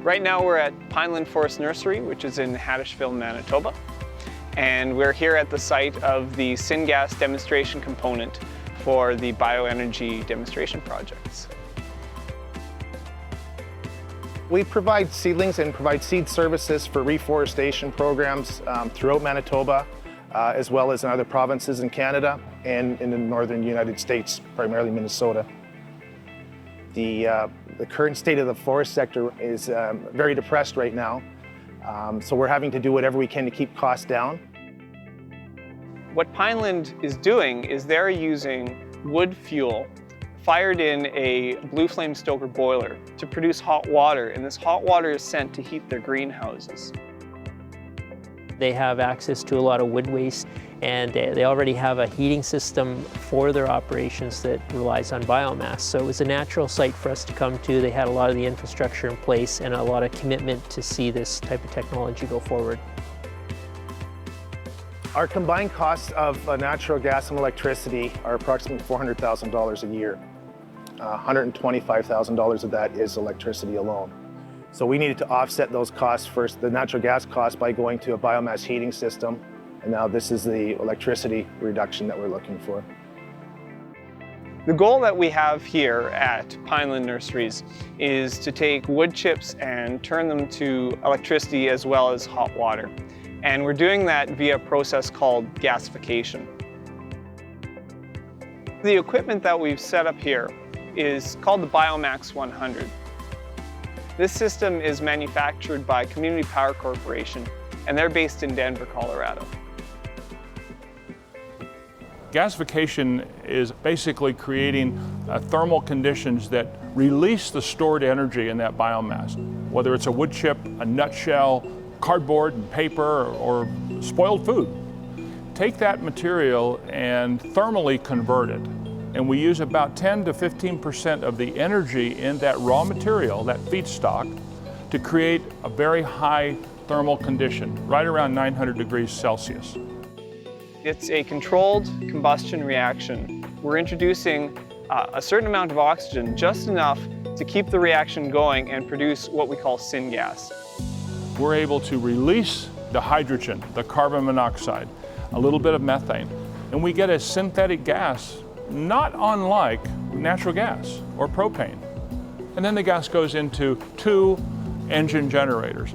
Right now we're at Pineland Forest Nursery, which is in Hadashville, Manitoba. And we're here at the site of the Syngas Demonstration component for the bioenergy demonstration projects. We provide seedlings and provide seed services for reforestation programs throughout Manitoba, as well as in other provinces in Canada and in the northern United States, primarily Minnesota. The current state of the forest sector is very depressed right now, so we're having to do whatever we can to keep costs down. What Pineland is doing is they're using wood fuel fired in a blue flame stoker boiler to produce hot water, and this hot water is sent to heat their greenhouses. They have access to a lot of wood waste, and they already have a heating system for their operations that relies on biomass. So it was a natural site for us to come to. They had a lot of the infrastructure in place and a lot of commitment to see this type of technology go forward. Our combined costs of natural gas and electricity are approximately $400,000 a year. $125,000 of that is electricity alone. So we needed to offset those costs first, the natural gas costs, by going to a biomass heating system. And now this is the electricity reduction that we're looking for. The goal that we have here at Pineland Nurseries is to take wood chips and turn them to electricity as well as hot water. And we're doing that via a process called gasification. The equipment that we've set up here is called the Biome X100. This system is manufactured by Community Power Corporation, and they're based in Denver, Colorado. Gasification is basically creating thermal conditions that release the stored energy in that biomass, whether it's a wood chip, a nutshell, cardboard and paper, or spoiled food. Take that material and thermally convert it. And we use about 10 to 15% of the energy in that raw material, that feedstock, to create a very high thermal condition, right around 900 degrees Celsius. It's a controlled combustion reaction. We're introducing a certain amount of oxygen, just enough to keep the reaction going and produce what we call syngas. We're able to release the hydrogen, the carbon monoxide, a little bit of methane, and we get a synthetic gas not unlike natural gas or propane. And then the gas goes into 2 engine generators.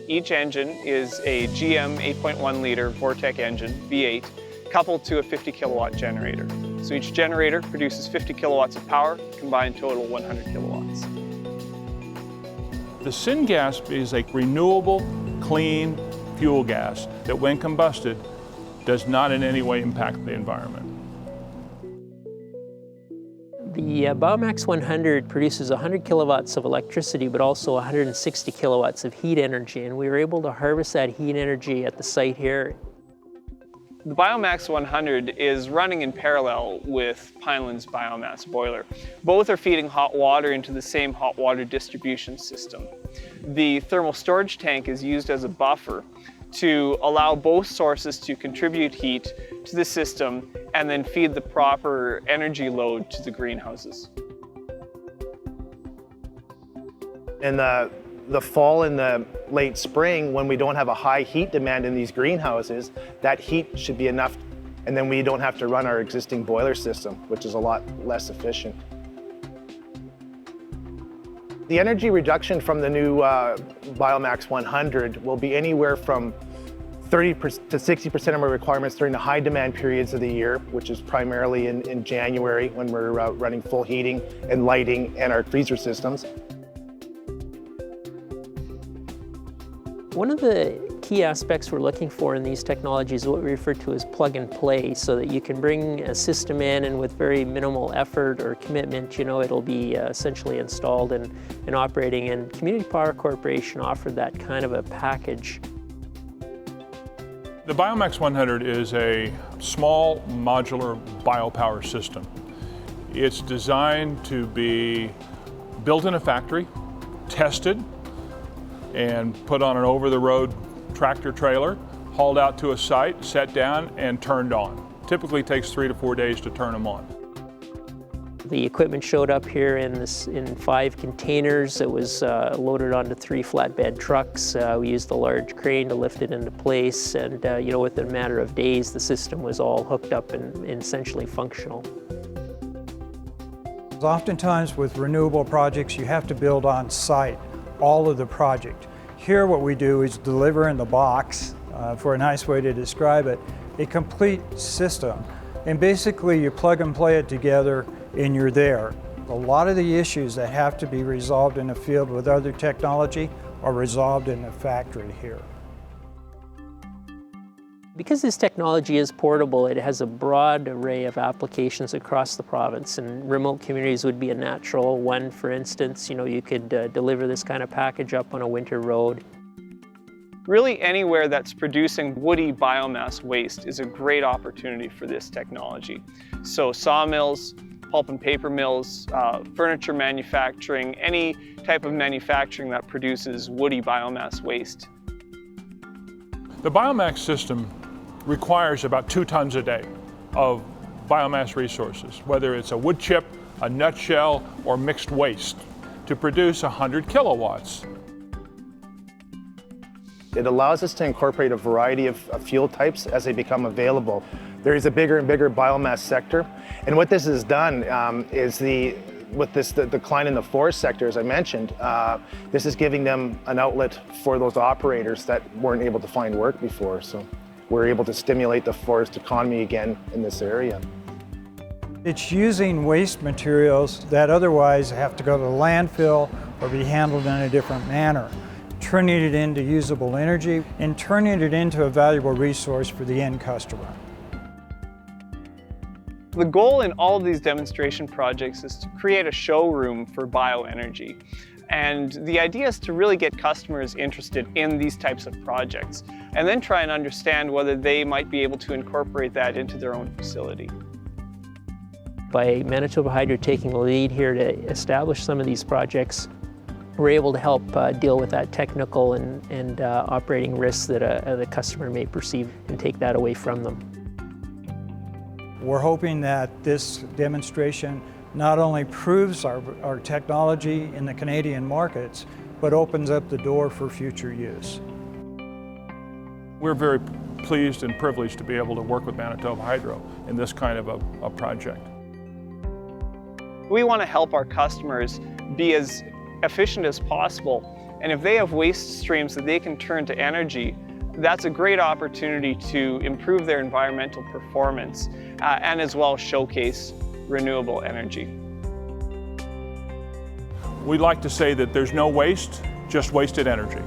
Each engine is a GM 8.1 liter Vortec engine, V8, coupled to a 50 kilowatt generator. So each generator produces 50 kilowatts of power, combined total 100 kilowatts. The syngas is a renewable, clean fuel gas that when combusted does not in any way impact the environment. The Biome X100 produces 100 kilowatts of electricity, but also 160 kilowatts of heat energy, and we were able to harvest that heat energy at the site here. The Biome X100 is running in parallel with Pineland's biomass boiler. Both are feeding hot water into the same hot water distribution system. The thermal storage tank is used as a buffer to allow both sources to contribute heat to the system and then feed the proper energy load to the greenhouses. In the fall and the late spring, when we don't have a high heat demand in these greenhouses, that heat should be enough, and then we don't have to run our existing boiler system, which is a lot less efficient. The energy reduction from the new Biome X100 will be anywhere from 30 to 60% of our requirements during the high demand periods of the year, which is primarily in January when we're running full heating and lighting and our freezer systems. One of the key aspects we're looking for in these technologies is what we refer to as plug and play, so that you can bring a system in and with very minimal effort or commitment, it'll be essentially installed and operating. And Community Power Corporation offered that kind of a package. The Biome X100 is a small modular biopower system. It's designed to be built in a factory, tested, and put on an over-the-road tractor trailer, hauled out to a site, set down, and turned on. Typically takes 3 to 4 days to turn them on. The equipment showed up here in 5 containers. It was loaded onto 3 flatbed trucks. We used a large crane to lift it into place, and within a matter of days, the system was all hooked up and essentially functional. Oftentimes with renewable projects, you have to build on site all of the project. Here what we do is deliver in the box, for a nice way to describe it, a complete system. And basically you plug and play it together and you're there. A lot of the issues that have to be resolved in the field with other technology are resolved in the factory here. Because this technology is portable, it has a broad array of applications across the province, and remote communities would be a natural one. For instance, you could deliver this kind of package up on a winter road. Really anywhere that's producing woody biomass waste is a great opportunity for this technology. So sawmills, pulp and paper mills, furniture manufacturing, any type of manufacturing that produces woody biomass waste. The Biome system requires about 2 tons a day of biomass resources, whether it's a wood chip, a nutshell, or mixed waste, to produce 100 kilowatts. It allows us to incorporate a variety of fuel types as they become available. There is a bigger and bigger biomass sector, and what this has done is with the decline in the forest sector, as I mentioned, this is giving them an outlet for those operators that weren't able to find work before. So we're able to stimulate the forest economy again in this area. It's using waste materials that otherwise have to go to the landfill or be handled in a different manner, turning it into usable energy and turning it into a valuable resource for the end customer. The goal in all of these demonstration projects is to create a showroom for bioenergy. And the idea is to really get customers interested in these types of projects and then try and understand whether they might be able to incorporate that into their own facility. By Manitoba Hydro taking the lead here to establish some of these projects, we're able to help deal with that technical and operating risks that the customer may perceive and take that away from them. We're hoping that this demonstration not only proves our technology in the Canadian markets, but opens up the door for future use. We're very pleased and privileged to be able to work with Manitoba Hydro in this kind of a project. We want to help our customers be as efficient as possible, and if they have waste streams that they can turn to energy, that's a great opportunity to improve their environmental performance and as well showcase renewable energy. We like to say that there's no waste, just wasted energy.